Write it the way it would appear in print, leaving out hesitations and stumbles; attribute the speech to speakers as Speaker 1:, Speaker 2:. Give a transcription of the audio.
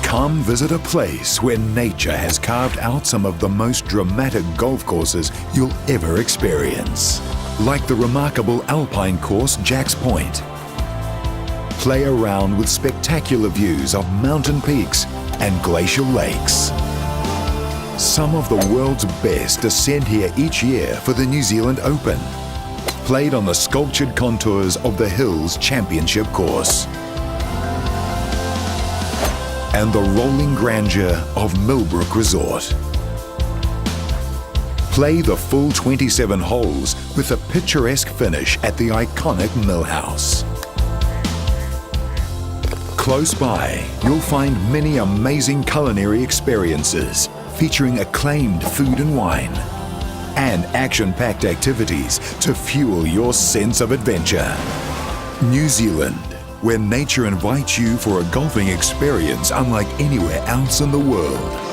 Speaker 1: Come visit a place where nature has carved out some of the most dramatic golf courses you'll ever experience. Like the remarkable alpine course Jack's Point. Play around with spectacular views of mountain peaks and glacial lakes. Some of the world's best descend here each year for the New Zealand Open. Played on the sculptured contours of the Hills Championship course. And the rolling grandeur of Millbrook Resort. Play the full 27 holes with a picturesque finish at the iconic Mill House. Close by, you'll find many amazing culinary experiences featuring acclaimed food and wine, and action-packed activities to fuel your sense of adventure. New Zealand, where nature invites you for a golfing experience unlike anywhere else in the world.